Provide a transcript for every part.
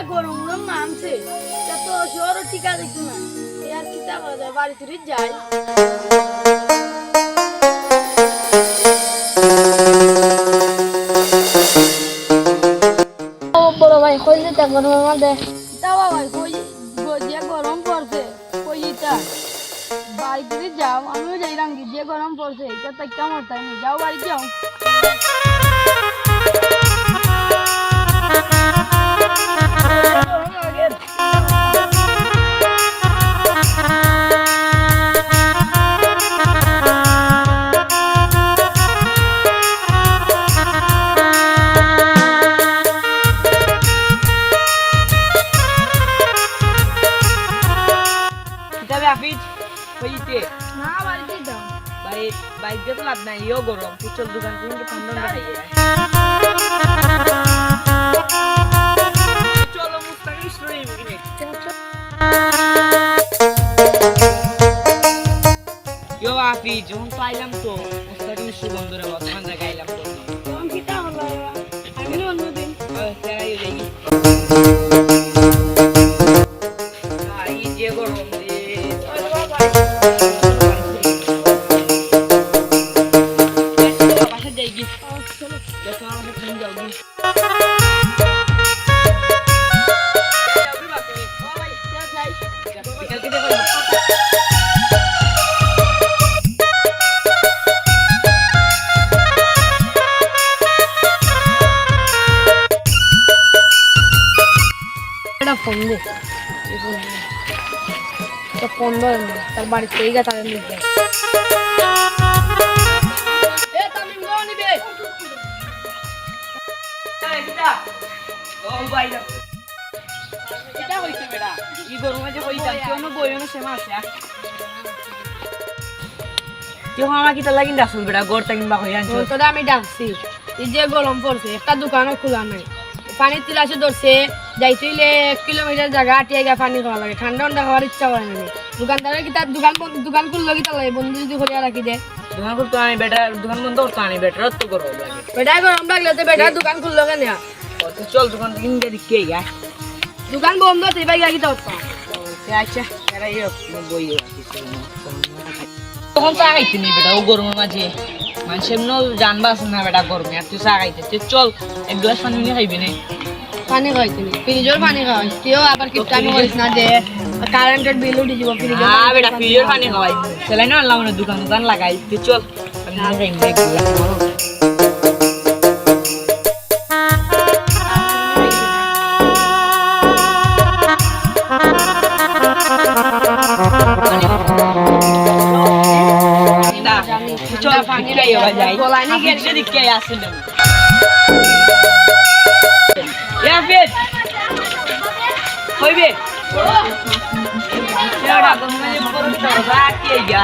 গরম গরম নামছে তো শহর টিকা দেখি না আর কি তা করা যায় বাড়ি তুই যাই ও বড় ভাই কইলে তা গরম আমাদের তাও ভাই কই গজিয়া গরম পড়ছে কইটা বাড়ি তুই যাও আমিও যাইলাম যে গরম পড়ছে এটা তো কেমন তাই না যাও বাড়ি যাও না বাড়িতে যাও বাইক তো লাভ নাই ইও গরম তুই চল দোকান থেকে ঠান্ডা খাইয়ে চলো মুস্তাকি স্টোরি মিনে ইও আপি যখন পাইলাম তো মুস্তাকি সুগন্ধরে বর্তমান জায়গাইলাম তো তখন কি তা হলো আমি অন্যদিন তাই দেখি এই যে গরম দিয়ে ফোন দে ফোন ধরে না তার বাড়িতে এই গা তাদের নিবে আমি ডাকছি এই যে গরম পড়ছে একটা দোকানও খোলা নাই পানির তিলাসে ধরছে যাইতে 1 কিলোমিটার জায়গা আটিয়ে গিয়ে পানি খাওয়া লাগে ঠান্ডা ঠান্ডা খাওয়ার ইচ্ছা করে না দোকানদারের কি তার দোকান খুললো কি তাহলে বন্ধু যদি খোলা রাখি দেয় দোকান করতে আমি বেটার দোকান বন্ধ করতে আমি বেটার তো গরম লাগে বেটার গরম লাগলে তো বেটার দোকান খুললো কেন চল দোকান কিনতে দিকে গায় দোকান বন্ধ আছে ভাই গিয়ে তো আচ্ছা এরা বই তখন চা খাইতে নি বেটা ও গরমের মাঝে মানুষের জানবা আছে না বেটা গরমে আর তুই চা খাইতে চল এক গ্লাস পানি নিয়ে খাইবি না পানি খাইতে ফ্রিজের পানি খাওয়াই কেউ আবার কিপটামি করিস না যে কারেন্টের বিল উঠে যাব ফ্রিজের হ্যাঁ বেটা ফ্রিজের পানি খাওয়াই সেলাই না আনলাম না দোকান লাগাই তুই চল আমি নিয়ে খাইবি চল পানি খাইও যাই গলানি গেছে দিকে আসেন ইয়া ফিট হইবে এরা গমনে পড়ো তো রাখি যা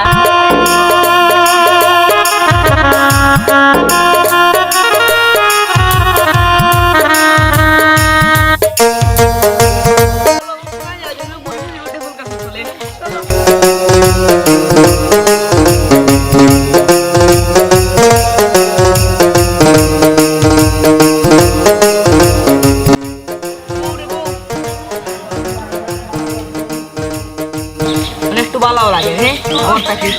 একটু ভালো লাগে হ্যাঁ আমারটাকে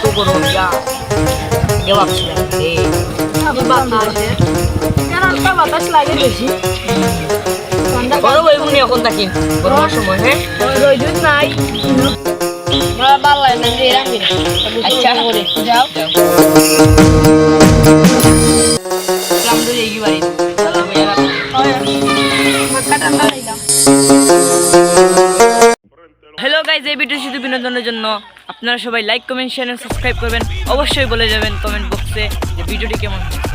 তো করো যা জবাব এই বাতাস লাগে বেশি বড় বইগুনি এখন থাকি গরমের সময় হ্যাঁ রোজ নাই ভালো লাগে না যে রাখি আচ্ছা করে যাও আমরা এই বাড়ি হ্যালো গাইজ এই ভিডিও শুধু বিনোদনের জন্য আপনারা সবাই লাইক কমেন্ট শেয়ার এবং সাবস্ক্রাইব করবেন অবশ্যই বলে যাবেন কমেন্ট বক্সে যে ভিডিওটি কেমন হয়েছে